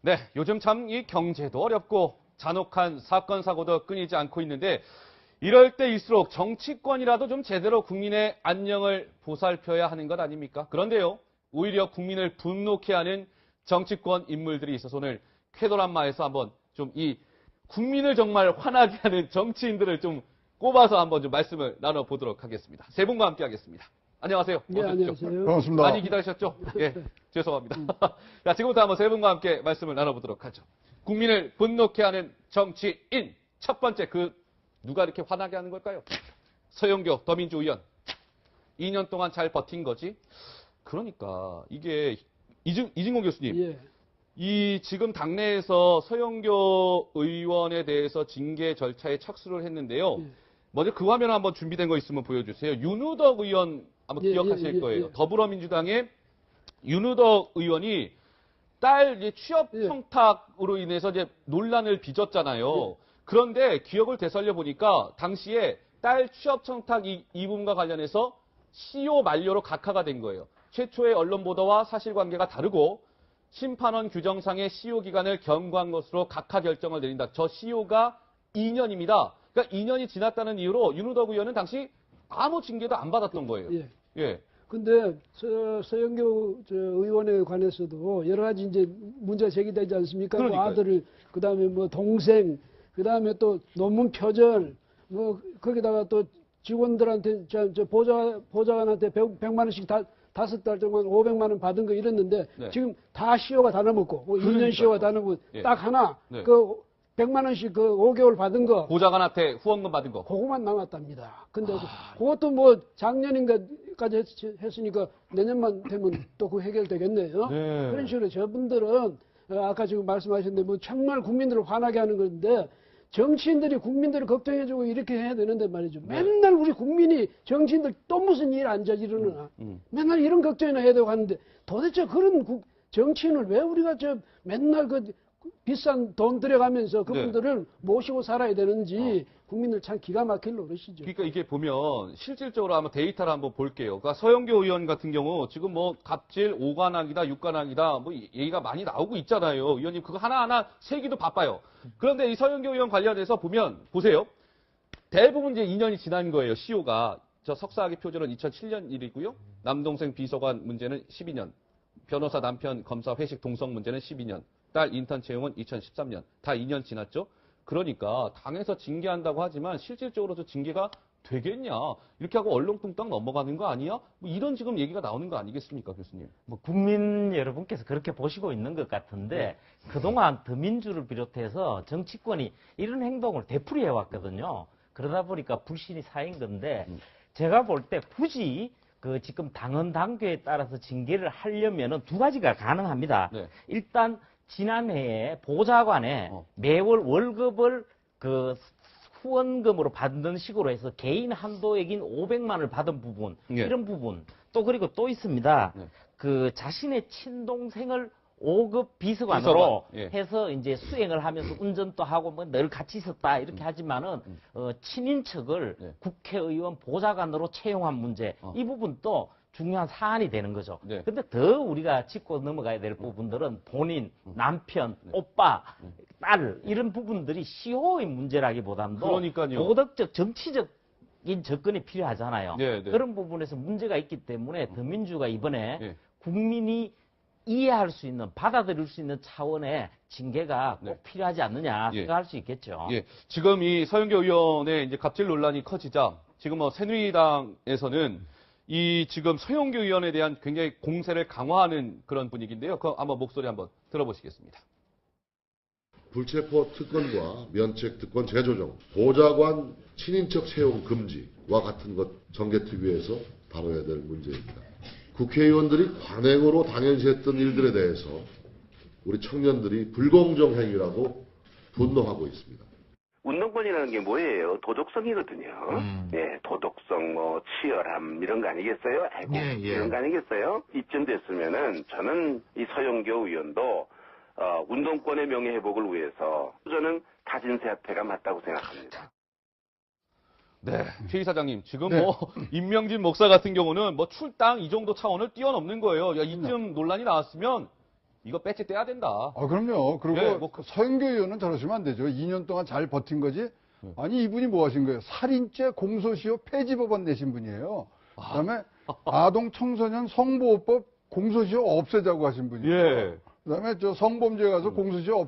네, 요즘 참 이 경제도 어렵고 잔혹한 사건 사고도 끊이지 않고 있는데 이럴 때일수록 정치권이라도 좀 제대로 국민의 안녕을 보살펴야 하는 것 아닙니까? 그런데요, 오히려 국민을 분노케 하는 정치권 인물들이 있어서 오늘 쾌도란마에서 한번 좀 이 국민을 정말 화나게 하는 정치인들을 좀 꼽아서 한번 좀 말씀을 나눠보도록 하겠습니다. 세 분과 함께 하겠습니다. 안녕하세요. 네, 안녕하세요. 반갑습니다. 많이 기다리셨죠? 예, 죄송합니다. 자, 지금부터 한번 세 분과 함께 말씀을 나눠보도록 하죠. 국민을 분노케 하는 정치인. 첫 번째, 누가 이렇게 화나게 하는 걸까요? 서영교 더민주 의원. 2년 동안 잘 버틴 거지. 그러니까, 이게, 이진공 교수님. 예. 지금 당내에서 서영교 의원에 대해서 징계 절차에 착수를 했는데요. 예. 먼저 그 화면 한번 준비된 거 있으면 보여주세요. 윤우덕 의원 아마 기억하실 거예요. 더불어민주당의 윤우덕 의원이 딸 이제 취업 청탁으로 인해서 이제 논란을 빚었잖아요. 그런데 기억을 되살려 보니까 당시에 딸 취업 청탁 이 부분과 관련해서 시효 만료로 각하가 된 거예요. 최초의 언론 보도와 사실관계가 다르고 심판원 규정상의 시효 기간을 경과한 것으로 각하 결정을 내린다. 저 시효가 2년입니다. 그러니까 2년이 지났다는 이유로 윤우덕 의원은 당시 아무 징계도 안 받았던 거예요. 예. 예. 근데 서영교 의원에 관해서도 여러 가지 이제 문제가 제기되지 않습니까? 뭐 아들을, 그 다음에 뭐 동생, 그 다음에 또 논문 표절, 뭐 거기다가 또 직원들한테 보좌관한테 100만 원씩 다섯 달 동안 500만 원 받은 거 이랬는데 지금 다 시효가 다 넘었고 뭐 2년 시효가 다 넘고 딱 하나 그 100만 원씩 그 5개월 받은 거 보좌관한테 후원금 받은 거 그거만 남았답니다. 근데 그것도 뭐 작년인가까지 했으니까 내년만 되면 또 그 해결되겠네요. 그런 식으로 저분들은 아까 지금 말씀하셨는데 뭐 정말 국민들을 화나게 하는 건데 정치인들이 국민들을 걱정해주고 이렇게 해야 되는데 말이죠. 맨날 우리 국민이 정치인들 또 무슨 일 안 저지르나. 맨날 이런 걱정이나 해야 되고 하는데 도대체 그런 정치인을 왜 우리가 맨날 비싼 돈 들여가면서 그분들을 모시고 살아야 되는지 국민들 참 기가 막힐 노릇이죠. 그러니까 이게 보면 실질적으로 한번 데이터를 한번 볼게요. 그러니까 서영교 의원 같은 경우 지금 뭐 갑질 5관왕이다 6관왕이다 뭐 얘기가 많이 나오고 있잖아요. 의원님 그거 하나하나 세기도 바빠요. 그런데 이 서영교 의원 관련해서 보세요. 대부분 이제 2년이 지난 거예요. 시효가. 저 석사학위 표절은 2007년 일이고요. 남동생 비서관 문제는 12년. 변호사 남편 검사 회식 동성 문제는 12년. 딸 인턴 채용은 2013년. 다 2년 지났죠? 그러니까 당에서 징계한다고 하지만 실질적으로 저 징계가 되겠냐? 이렇게 하고 얼렁뚱땅 넘어가는 거 아니야? 뭐 이런 지금 얘기가 나오는 거 아니겠습니까, 교수님? 뭐 국민 여러분께서 그렇게 보시고 있는 것 같은데 그동안 더민주를 비롯해서 정치권이 이런 행동을 되풀이해 왔거든요. 그러다 보니까 불신이 쌓인 건데 제가 볼 때 굳이 지금 당헌 당규에 따라서 징계를 하려면은 두 가지가 가능합니다. 일단 지난해에 보좌관에 매월 월급을 후원금으로 받는 식으로 해서 개인 한도액인 500만 원을 받은 부분, 이런 부분. 또 그리고 또 있습니다. 자신의 친동생을 5급 비서관으로 해서 이제 수행을 하면서 운전도 하고 뭐 늘 같이 있었다 이렇게 하지만은 친인척을 국회의원 보좌관으로 채용한 문제, 이 부분도 중요한 사안이 되는 거죠. 근데 더 우리가 짚고 넘어가야 될 부분들은 본인, 남편, 오빠, 딸 이런 부분들이 시효의 문제라기보다도 도덕적, 정치적인 접근이 필요하잖아요. 그런 부분에서 문제가 있기 때문에 더민주가 이번에 국민이 이해할 수 있는, 받아들일 수 있는 차원의 징계가 꼭 필요하지 않느냐 생각할 수 있겠죠. 지금 이 서영교 의원의 이제 갑질 논란이 커지자 지금 뭐 새누리당에서는 지금 서영교 의원에 대한 굉장히 공세를 강화하는 그런 분위기인데요. 한번 목소리 한번 들어보시겠습니다. 불체포 특권과 면책 특권 재조정, 보좌관 친인척 채용 금지와 같은 것 정개특위에서 다뤄야 될 문제입니다. 국회의원들이 관행으로 당연시했던 일들에 대해서 우리 청년들이 불공정 행위라고 분노하고 있습니다. 운동권이라는 게 뭐예요? 도덕성이거든요. 도덕성, 치열함 이런 거 아니겠어요? 이런 거 아니겠어요? 이쯤 됐으면은 저는 이 서영교 의원도 운동권의 명예회복을 위해서 저는 가진세태가 맞다고 생각합니다. 네, 최 이사장님, 지금 임명진 목사 같은 경우는 출당 이 정도 차원을 뛰어넘는 거예요. 야, 이쯤 논란이 나왔으면 이거 배지 떼야 된다. 그럼요. 그리고 네, 서영교 의원은 저러시면 안 되죠. 2년 동안 잘 버틴 거지. 아니, 이분이 뭐 하신 거예요? 살인죄 공소시효 폐지 법안 내신 분이에요. 그다음에 아동 청소년 성보호법 공소시효 없애자고 하신 분이에요. 예. 그다음에 저 성범죄 가서 공소시효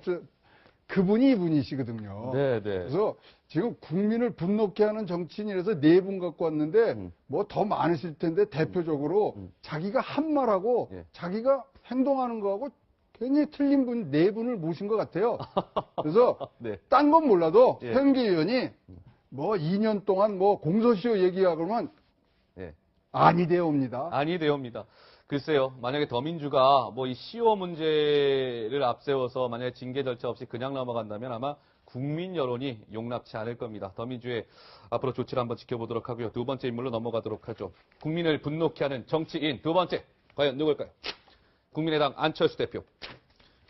그분이 이분이시거든요. 네, 네. 그래서 지금 국민을 분노케 하는 정치인이라서 4분 갖고 왔는데 뭐 더 많으실 텐데 대표적으로 자기가 한 말하고 예. 자기가 행동하는 거하고 굉장히 틀린 분 4분을 모신 것 같아요. 그래서 네. 딴 건 몰라도 예. 서영교 의원이 뭐 2년 동안 뭐 공소시효 얘기하고 그러면 예. 아니 되옵니다. 아니 되옵니다. 글쎄요, 만약에 더민주가 뭐 이 시효 문제를 앞세워서 만약에 징계 절차 없이 그냥 넘어간다면 아마 국민 여론이 용납치 않을 겁니다. 더민주의 앞으로 조치를 한번 지켜보도록 하고요. 두 번째 인물로 넘어가도록 하죠. 국민을 분노케 하는 정치인 두 번째, 과연 누굴까요? 국민의당 안철수 대표.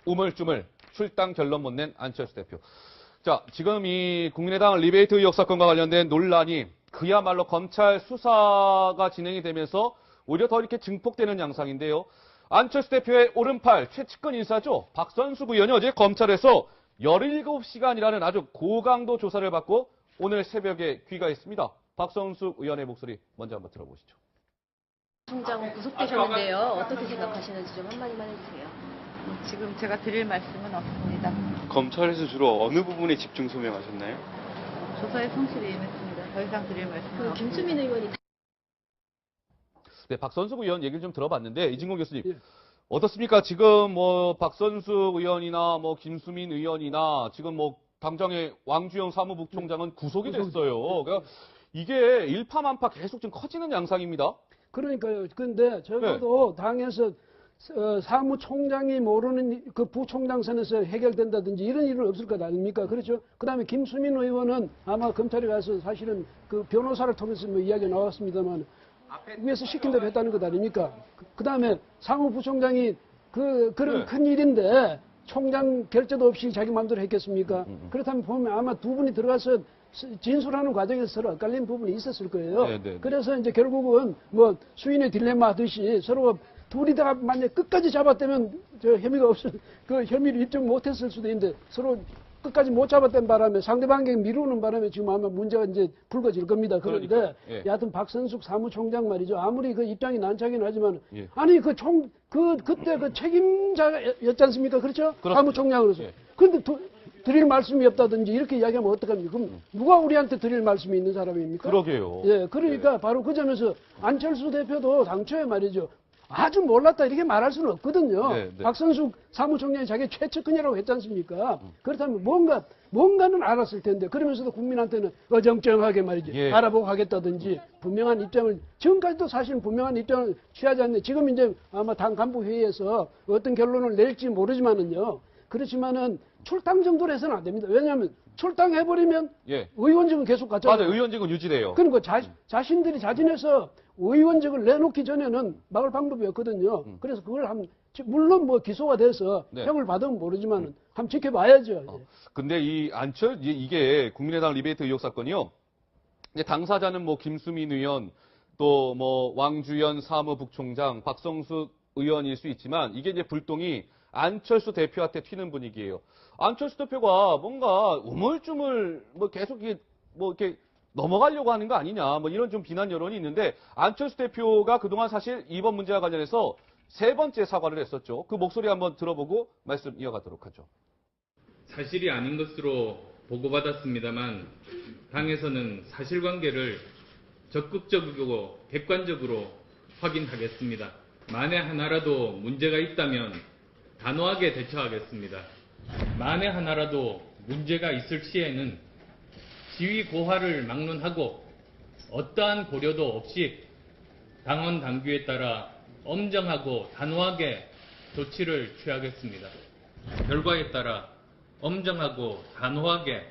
우물쭈물 출당 결론 못 낸 안철수 대표. 자, 지금 이 국민의당 리베이트 의혹 사건과 관련된 논란이 그야말로 검찰 수사가 진행이 되면서 오히려 더 이렇게 증폭되는 양상인데요. 안철수 대표의 오른팔 최측근 인사죠. 박선숙 의원이 어제 검찰에서 17시간이라는 아주 고강도 조사를 받고 오늘 새벽에 귀가했습니다. 박선숙 의원의 목소리 먼저 한번 들어보시죠. 총장 구속되셨는데요. 어떻게 생각하시는지 좀 한마디만 해주세요. 지금 제가 드릴 말씀은 없습니다. 검찰에서 주로 어느 부분에 집중 소명하셨나요? 조사의 성실히 임했습니다. 더 이상 드릴 말씀은 없습니다. 김수민 의원이 네, 박선숙 의원 얘기를 좀 들어봤는데 이진공 교수님 예. 어떻습니까? 지금 뭐 박선숙 의원이나 뭐 김수민 의원이나 지금 뭐 당장의 왕주영 사무국총장은 구속이 됐어요. 그러니까 이게 일파만파 계속 좀 커지는 양상입니다. 그러니까요. 근데 적어도 당에서 사무총장이 모르는 그 부총장 선에서 해결된다든지 이런 일은 없을 것 아닙니까? 그렇죠? 그 다음에 김수민 의원은 아마 검찰에 가서 사실은 그 변호사를 통해서 뭐 이야기가 나왔습니다만 위에서 시킨 대로 했다는 것 아닙니까? 그 다음에 사무부총장이 그런 네. 큰 일인데 총장 결재도 없이 자기 마음대로 했겠습니까? 그렇다면 보면 아마 두 분이 들어가서 진술하는 과정에서 서로 엇갈린 부분이 있었을 거예요. 네, 네. 그래서 이제 결국은 뭐 수인의 딜레마 하듯이 서로 둘이 다 만약 끝까지 잡았다면 저 혐의가 그 혐의를 입증 못했을 수도 있는데 서로 끝까지 못 잡았던 바람에 상대방에게 미루는 바람에 지금 아마 문제가 이제 불거질 겁니다. 그런데 그러니까요. 예. 여하튼 박선숙 사무총장 말이죠. 아무리 그 입장이 난처하긴 하지만 예. 아니 그때 그 책임자였지 않습니까? 그렇죠? 그렇습니다. 사무총장으로서. 예. 그런데 드릴 말씀이 없다든지 이렇게 이야기하면 어떡합니까? 그럼 누가 우리한테 드릴 말씀이 있는 사람입니까? 그러게요. 예, 그러니까 바로 그 점에서 안철수 대표도 당초에 말이죠. 아주 몰랐다 이렇게 말할 수는 없거든요. 네, 네. 박선숙 사무총장이 자기 최측근이라고 했지 않습니까? 그렇다면 뭔가는 알았을 텐데 그러면서도 국민한테는 어정쩡하게 말이죠. 예. 알아보고 하겠다든지 분명한 입장을 지금까지도 사실은 분명한 입장을 취하지 않네. 지금 이제 아마 당 간부 회의에서 어떤 결론을 낼지 모르지만은요. 그렇지만은 출당 정도로 해서는 안 됩니다. 왜냐하면 출당해버리면 예. 의원직은 계속 갖잖아요. 맞아요. 의원직은 유지돼요. 그러니까 자신들이 자진해서 의원직을 내놓기 전에는 막을 방법이 없거든요. 그래서 그걸 물론 뭐 기소가 돼서 네. 형을 받으면 모르지만 한번 지켜봐야죠. 근데 이게 국민의당 리베이트 의혹 사건이요. 이제 당사자는 뭐 김수민 의원, 또 뭐 왕주연 사무국총장, 박성숙 의원일 수 있지만 이게 이제 불똥이 안철수 대표한테 튀는 분위기예요. 안철수 대표가 뭔가 우물쭈물 뭐 계속 이렇게 넘어가려고 하는 거 아니냐, 뭐 이런 좀 비난 여론이 있는데 안철수 대표가 그동안 사실 이번 문제와 관련해서 3번째 사과를 했었죠. 그 목소리 한번 들어보고 말씀 이어가도록 하죠. 사실이 아닌 것으로 보고받았습니다만 당에서는 사실관계를 적극적이고 객관적으로 확인하겠습니다. 만에 하나라도 문제가 있다면 단호하게 대처하겠습니다. 만에 하나라도 문제가 있을 시에는 지위 고하를 막론하고 어떠한 고려도 없이 당원 당규에 따라 엄정하고 단호하게 조치를 취하겠습니다. 결과에 따라 엄정하고 단호하게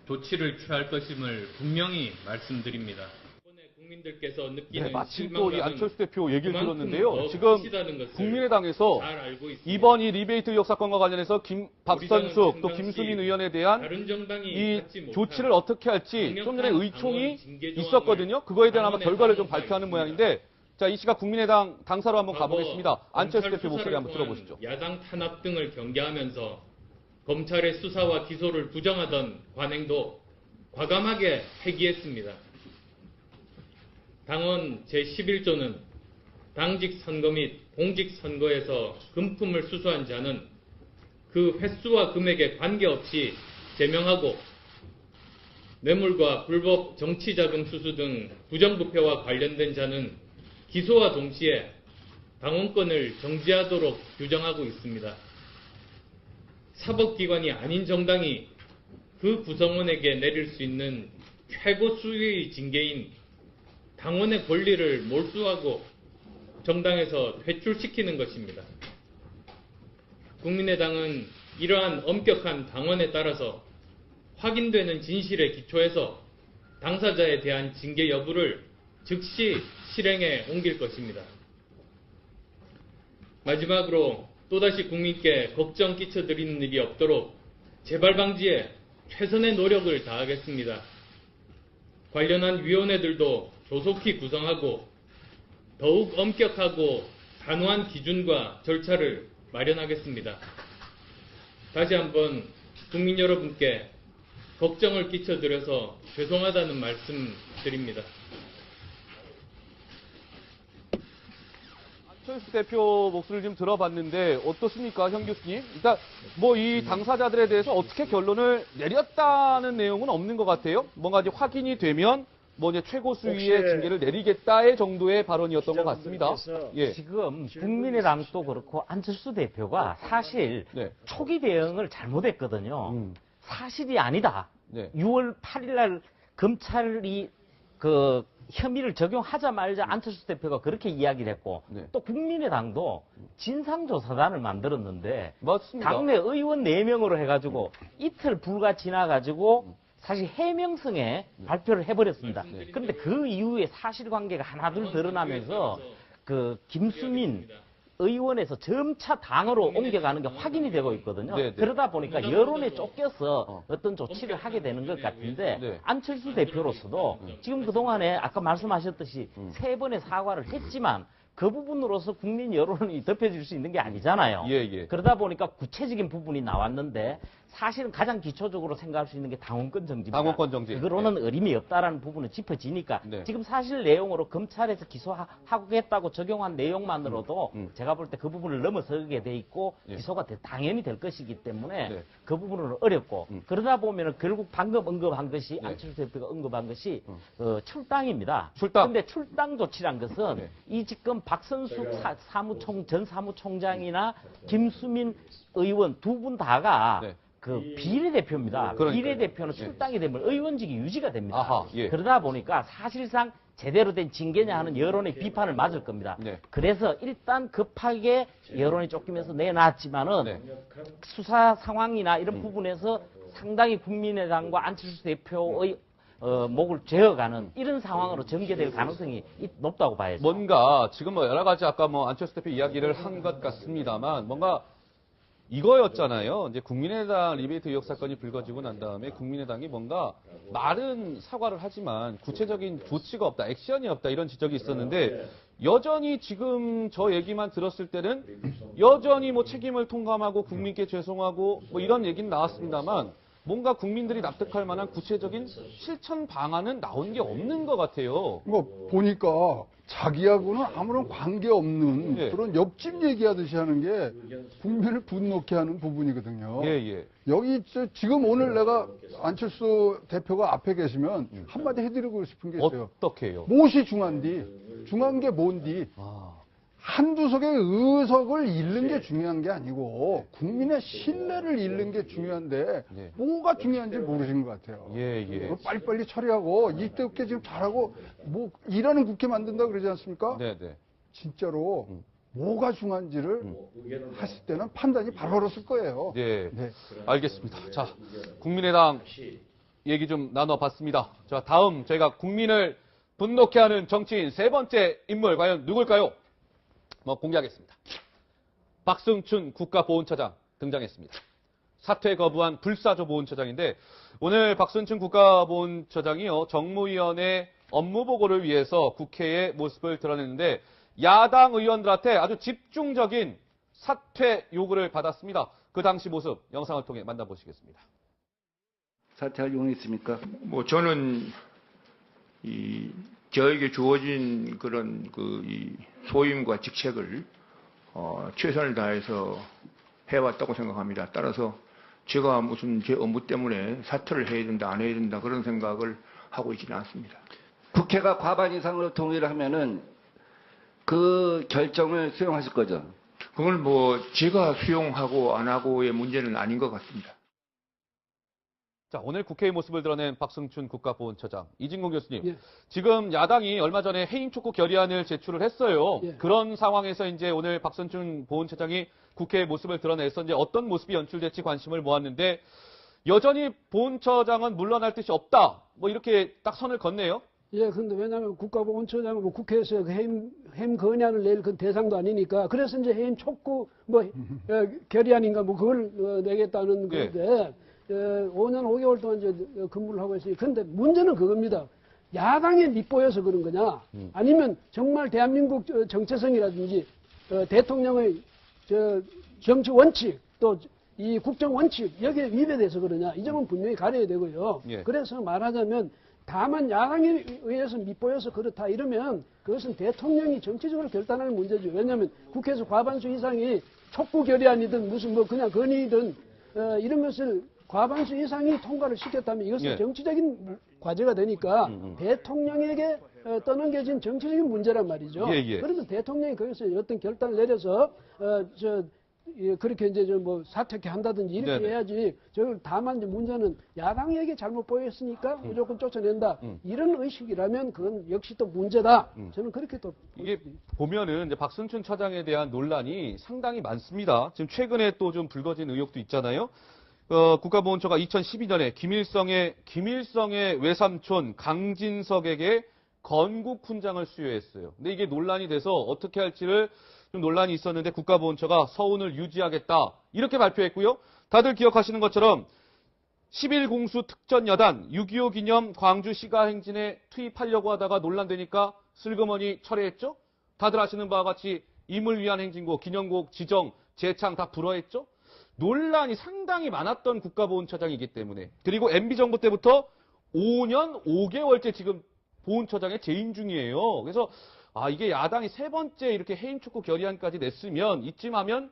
조치를 취할 것임을 분명히 말씀드립니다. 이번에 국민들께서 느끼는 네, 마침 또 이 실망감은 안철수 대표 얘기를 그만큼 들었는데요. 더 지금 크시다는 것을 국민의당에서 잘 알고 있습니다. 이번 이 리베이트 의혹 사건과 관련해서 박선숙 또 평상시 김수민 의원에 대한 다른 정당이 이 갖지 못한 조치를 어떻게 할지 좀 전에 강력한 의총이 당원 징계 조항을 있었거든요. 그거에 대한 아마 당원의 결과를 좀 사무가 발표하는 있습니다. 모양인데 자, 이 시각 국민의당 당사로 한번 가보겠습니다. 안철수 대표 목소리 한번 들어보시죠. 야당 탄압 등을 경계하면서 검찰의 수사와 기소를 부정하던 관행도 과감하게 폐기했습니다. 당헌 제11조는 당직 선거 및 공직 선거에서 금품을 수수한 자는 그 횟수와 금액에 관계없이 제명하고 뇌물과 불법 정치자금 수수 등 부정부패와 관련된 자는 기소와 동시에 당원권을 정지하도록 규정하고 있습니다. 사법기관이 아닌 정당이 그 구성원에게 내릴 수 있는 최고 수위의 징계인 당원의 권리를 몰수하고 정당에서 퇴출시키는 것입니다. 국민의당은 이러한 엄격한 당원에 따라서 확인되는 진실에 기초해서 당사자에 대한 징계 여부를 즉시 실행에 옮길 것입니다. 마지막으로 또다시 국민께 걱정 끼쳐드리는 일이 없도록 재발 방지에 최선의 노력을 다하겠습니다. 관련한 위원회들도 조속히 구성하고 더욱 엄격하고 단호한 기준과 절차를 마련하겠습니다. 다시 한번 국민 여러분께 걱정을 끼쳐드려서 죄송하다는 말씀 드립니다. 안철수 대표 목소리를 좀 들어봤는데 어떻습니까, 현 교수님? 일단 뭐 이 당사자들에 대해서 어떻게 결론을 내렸다는 내용은 없는 것 같아요. 뭔가 이제 확인이 되면 뭐 이제 최고 수위의 징계를 내리겠다의 정도의 발언이었던 것 같습니다. 예. 지금 국민의당도 그렇고 안철수 대표가 사실 네. 초기 대응을 잘못했거든요. 사실이 아니다. 네. 6월 8일 날 검찰이 그 혐의를 적용하자마자 안철수 대표가 그렇게 이야기를 했고 네. 또 국민의당도 진상조사단을 만들었는데 맞습니다. 당내 의원 4명으로 해가지고 이틀 불과 지나가지고 사실 해명성에 발표를 해버렸습니다. 네. 그런데 그 이후에 사실관계가 하나둘 드러나면서 그 김수민 의원에서 점차 당으로 옮겨가는 게 확인이 되고 있거든요. 네, 네. 그러다 보니까 여론에 쫓겨서 어떤 조치를 하게 되는 것 같은데 네. 안철수 대표로서도 지금 그동안에 아까 말씀하셨듯이 3번의 사과를 했지만 그 부분으로서 국민 여론이 덮여질 수 있는 게 아니잖아요. 예, 예. 그러다 보니까 구체적인 부분이 나왔는데 사실은 가장 기초적으로 생각할 수 있는 게 당원권 정지입니다. 당원권 정지. 그거로는 의림이 없다라는 부분은 짚어지니까 네. 지금 사실 내용으로 검찰에서 기소하겠다고 적용한 내용만으로도 제가 볼 때 그 부분을 넘어서게 돼 있고 예. 기소가 당연히 될 것이기 때문에 네. 그 부분은 어렵고 그러다 보면은 결국 방금 언급한 것이 네. 안철수 대표가 언급한 것이 출당입니다. 출당. 근데 출당 조치란 것은 네. 이 지금 박선숙 전 사무총장이나 김수민 의원 두 분 다가 네. 그 비례대표입니다. 그러니까요. 비례대표는 출당이 되면 의원직이 유지가 됩니다. 아하, 예. 그러다 보니까 사실상 제대로 된 징계냐 하는 여론의 비판을 맞을 겁니다. 네. 그래서 일단 급하게 여론이 쫓기면서 내놨지만은 네. 수사 상황이나 이런 부분에서 상당히 국민의당과 안철수 대표의 목을 죄어가는 이런 상황으로 전개될 가능성이 높다고 봐야죠. 뭔가 지금 뭐 여러 가지 아까 뭐 안철수 대표 이야기를 한 것 같습니다만 뭔가 이거였잖아요. 이제 국민의당 리베이트 의혹 사건이 불거지고 난 다음에 국민의당이 뭔가 말은 사과를 하지만 구체적인 조치가 없다, 액션이 없다 이런 지적이 있었는데 여전히 지금 저 얘기만 들었을 때는 여전히 뭐 책임을 통감하고 국민께 죄송하고 뭐 이런 얘기는 나왔습니다만 뭔가 국민들이 납득할 만한 구체적인 실천 방안은 나온 게 없는 것 같아요. 뭐 보니까 자기하고는 아무런 관계없는 예. 그런 옆집 얘기하듯이 하는 게 국민을 분노케 하는 부분이거든요. 예, 예. 여기 지금 오늘 내가 안철수 대표가 앞에 계시면 한마디 해드리고 싶은 게 있어요. 어떻게 해요? 무엇이 중요한디? 중요한 게 뭔디? 한두 석의 의석을 잃는 게 중요한 게 아니고 국민의 신뢰를 잃는 게 중요한데 네. 뭐가 중요한지 모르신 것 같아요. 예, 예. 그거 빨리빨리 처리하고 이때 없게 지금 잘하고 뭐 일하는 국회 만든다 그러지 않습니까? 네, 네. 진짜로 뭐가 중요한지를 하실 때는 판단이 바로 어렸을 거예요. 네. 네. 알겠습니다. 자, 국민의당 얘기 좀 나눠봤습니다. 자, 다음 저희가 국민을 분노케 하는 정치인 세 번째 인물 과연 누굴까요? 뭐 공개하겠습니다. 박승춘 국가보훈처장 등장했습니다. 사퇴 거부한 불사조 보훈처장인데 오늘 박승춘 국가보훈처장이요 정무위원회 업무 보고를 위해서 국회의 모습을 드러냈는데 야당 의원들한테 아주 집중적인 사퇴 요구를 받았습니다. 그 당시 모습 영상을 통해 만나보시겠습니다. 사퇴할 용이 있습니까? 뭐 저는 저에게 주어진 그런 이 소임과 직책을 최선을 다해서 해왔다고 생각합니다. 따라서 제가 무슨 제 업무 때문에 사퇴를 해야 된다, 안 해야 된다 그런 생각을 하고 있지는 않습니다. 국회가 과반 이상으로 동의를 하면은 그 결정을 수용하실 거죠? 그걸 뭐 제가 수용하고 안 하고의 문제는 아닌 것 같습니다. 자, 오늘 국회의 모습을 드러낸 박승춘 국가보훈처장. 이진공 교수님, 예. 지금 야당이 얼마 전에 해임 촉구 결의안을 제출을 했어요. 예. 그런 상황에서 이제 오늘 박승춘 보훈처장이 국회의 모습을 드러내서 이제 어떤 모습이 연출될지 관심을 모았는데 여전히 보훈처장은 물러날 뜻이 없다. 뭐 이렇게 딱 선을 걷네요. 예, 근데 왜냐하면 국가보훈처장은 뭐 국회에서 그 해임 건의안을 낼 그 대상도 아니니까 그래서 이제 해임 촉구 결의안인가 뭐 그걸 내겠다는 예. 건데 5년 5개월 동안 이제 근무를 하고 있으니 근데 문제는 그겁니다. 야당에 밑보여서 그런 거냐 아니면 정말 대한민국 정체성이라든지 대통령의 정치 원칙 또 이 국정 원칙 여기에 위배돼서 그러냐 이 점은 분명히 가려야 되고요. 예. 그래서 말하자면 다만 야당에 의해서 밑보여서 그렇다 이러면 그것은 대통령이 정치적으로 결단할 문제죠. 왜냐하면 국회에서 과반수 이상이 촉구 결의안이든 무슨 뭐 그냥 건의든 이런 것을 과반수 이상이 통과를 시켰다면 이것은 예. 정치적인 과제가 되니까 대통령에게 떠넘겨진 정치적인 문제란 말이죠. 예, 예. 그러면 대통령이 거기서 어떤 결단을 내려서 그렇게 이제 뭐 사퇴케 한다든지 이렇게 네네. 해야지. 다만 이제 문제는 야당에게 잘못 보였으니까 무조건 쫓아낸다. 이런 의식이라면 그건 역시 또 문제다. 저는 그렇게 또 이게 보면은 이제 박승춘 처장에 대한 논란이 상당히 많습니다. 지금 최근에 또 좀 불거진 의혹도 있잖아요. 국가보훈처가 2012년에 김일성의 외삼촌 강진석에게 건국 훈장을 수여했어요. 근데 이게 논란이 돼서 어떻게 할지를 좀 논란이 있었는데 국가보훈처가 서운을 유지하겠다 이렇게 발표했고요. 다들 기억하시는 것처럼 11공수 특전여단 6.25 기념 광주 시가행진에 투입하려고 하다가 논란되니까 슬그머니 철회했죠. 다들 아시는 바와 같이 임을 위한 행진곡, 기념곡, 지정, 재창 다 불허했죠. 논란이 상당히 많았던 국가보훈처장이기 때문에 그리고 MB정부 때부터 5년 5개월째 지금 보훈처장에 재임 중이에요. 그래서 이게 야당이 세 번째 이렇게 해임 촉구 결의안까지 냈으면 이쯤 하면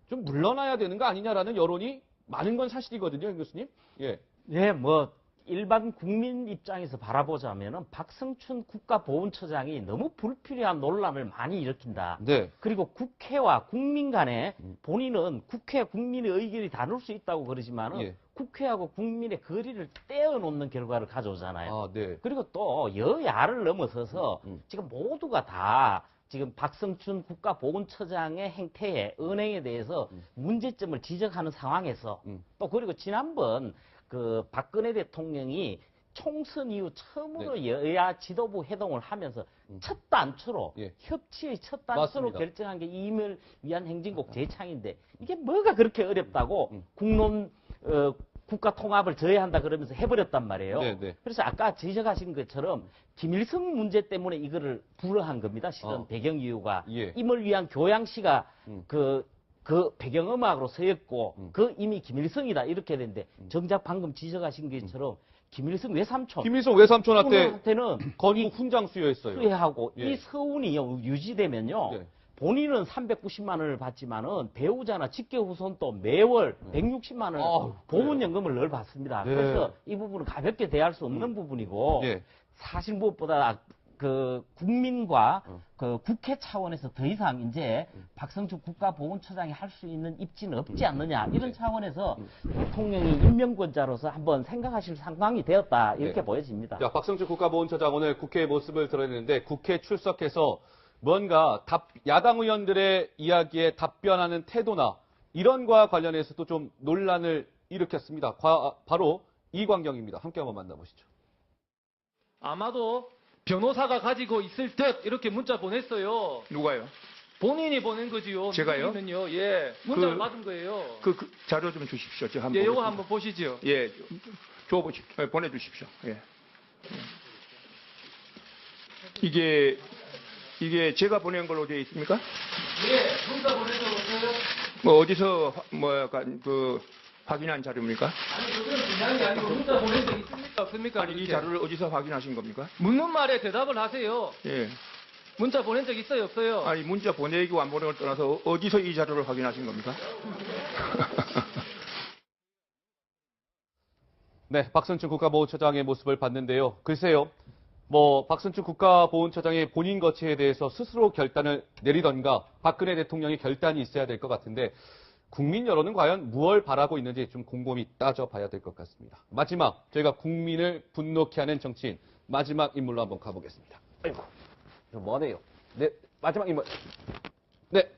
좀 물러나야 되는 거 아니냐라는 여론이 많은 건 사실이거든요, 임 교수님. 예. 네, 뭐 일반 국민 입장에서 바라보자면은 박승춘 국가보훈처장이 너무 불필요한 논란을 많이 일으킨다. 네. 그리고 국회와 국민 간에 본인은 국회 국민의 의견이 다를 수 있다고 그러지만은 예. 국회하고 국민의 거리를 떼어놓는 결과를 가져오잖아요. 네. 그리고 또 여야를 넘어서서 지금 모두가 다 지금 박승춘 국가보훈처장의 행태에 은행에 대해서 문제점을 지적하는 상황에서 또 그리고 지난번 그 박근혜 대통령이 총선 이후 처음으로 여야 지도부 회동을 하면서 첫 단추로 협치의 첫 단추로 맞습니다. 결정한 게 임을 위한 행진곡 재창인데 이게 뭐가 그렇게 어렵다고 국론 국가 통합을 저해한다 그러면서 해버렸단 말이에요. 네네. 그래서 아까 지적하신 것처럼 김일성 문제 때문에 이거를 불허한 겁니다. 실은 배경 이유가 임을 위한 교양시가 그 배경음악으로 서였고 그 이미 김일성이다 이렇게 되는데 정작 방금 지적하신 것처럼 김일성 외삼촌한테는 건국 훈장 수여했어요. 수여하고 이 서운이 유지되면요. 본인은 390만 원을 받지만은 배우자나 직계후손도 매월 160만 원 보훈연금을 늘 받습니다. 그래서 이 부분은 가볍게 대할 수 없는 부분이고 사실 무엇보다 그 국민과 그 국회 차원에서 더 이상 이제 박성춘 국가보훈처장이 할 수 있는 입지는 없지 않느냐 이런 차원에서 대통령이 임명권자로서 한번 생각하실 상황이 되었다 이렇게 보여집니다. 자, 박성춘 국가보훈처장 오늘 국회의 모습을 드러냈는데 국회 출석해서 뭔가 야당 의원들의 이야기에 답변하는 태도나 이런 거와 관련해서도 좀 논란을 일으켰습니다. 바로 이광경입니다. 함께 한번 만나보시죠. 아마도 변호사가 가지고 있을 듯 이렇게 문자 보냈어요. 누가요? 본인이 보낸 거지요. 제가요? 누구는요? 예, 문자를 받은 거예요. 그 자료 좀 주십시오. 제가 한번 예, 요거 보겠습니다. 한번 보시죠. 예, 줘보십시오. 보내주십시오. 예. 이게 제가 보낸 걸로 되어 있습니까? 예, 문자 보내서 오세요. 뭐 어디서 뭐 약간 그 확인한 자료입니까? 아니, 그건 중요한 게 아니고 문자 보낸 적 있습니까? 없습니까? 아니 이 이렇게. 자료를 어디서 확인하신 겁니까? 묻는 말에 대답을 하세요. 예. 문자 보낸 적 있어요, 없어요? 아니 문자 보내기고 안 보내기를 떠나서 어디서 이 자료를 확인하신 겁니까? 네, 박선충 국가보훈처장의 모습을 봤는데요. 글쎄요, 뭐 박선충 국가보훈처장의 본인 거취에 대해서 스스로 결단을 내리던가 박근혜 대통령의 결단이 있어야 될 것 같은데 국민 여론은 과연 무엇을 바라고 있는지 좀 곰곰이 따져봐야 될 것 같습니다. 마지막, 저희가 국민을 분노케 하는 정치인 마지막 인물로 한번 가보겠습니다. 아이고, 좀 머네요. 네, 마지막 인물. 네,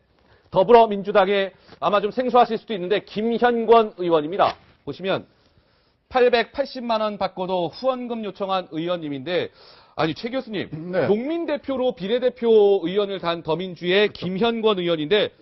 더불어민주당의 아마 좀 생소하실 수도 있는데 김현권 의원입니다. 보시면 880만 원 받고도 후원금 요청한 의원님인데, 아니 최 교수님, 네. 농민대표로 비례대표 의원을 단 더민주의 김현권 의원인데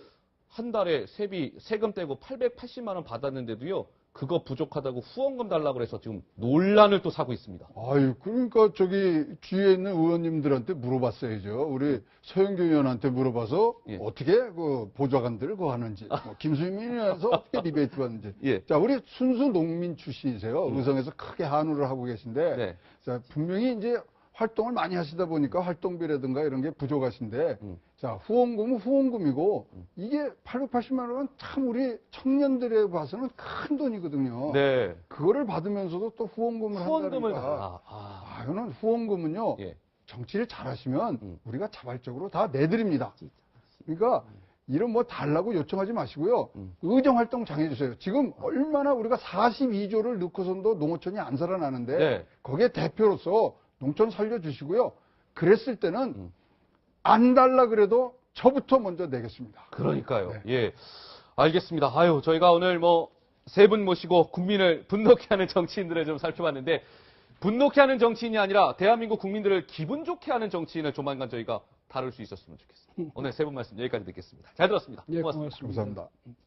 한 달에 세금 떼고 880만 원 받았는데도요, 그거 부족하다고 후원금 달라고 그래서 지금 논란을 또 사고 있습니다. 아유, 그러니까 저기 뒤에 있는 의원님들한테 물어봤어야죠. 우리 서영교 의원한테 물어봐서 예. 어떻게 그 보좌관들을 그거 하는지, 뭐 김수민이라서 어떻게 리베이트 받는지. 예. 자, 우리 순수 농민 출신이세요. 의성에서 크게 한우를 하고 계신데, 네. 자, 분명히 이제 활동을 많이 하시다 보니까 활동비라든가 이런 게 부족하신데, 자, 후원금은 후원금이고, 이게 880만 원은 참 우리 청년들에 봐서는 큰 돈이거든요. 네. 그거를 받으면서도 또 후원금을 후원금을 한다니까. 아. 이거는 후원금은요, 예. 정치를 잘하시면 우리가 자발적으로 다 내드립니다. 그러니까 이런 뭐 달라고 요청하지 마시고요. 의정활동 장해주세요. 지금 얼마나 우리가 42조를 넣고선도 농어촌이 안 살아나는데, 네. 거기에 대표로서 농촌 살려주시고요. 그랬을 때는 안 달라 그래도 저부터 먼저 내겠습니다. 그러니까요. 네. 예. 알겠습니다. 아유, 저희가 오늘 뭐 세 분 모시고 국민을 분노케 하는 정치인들을 좀 살펴봤는데, 분노케 하는 정치인이 아니라 대한민국 국민들을 기분 좋게 하는 정치인을 조만간 저희가 다룰 수 있었으면 좋겠습니다. 오늘 세 분 말씀 여기까지 듣겠습니다. 잘 들었습니다. 예, 고맙습니다. 고맙습니다. 감사합니다.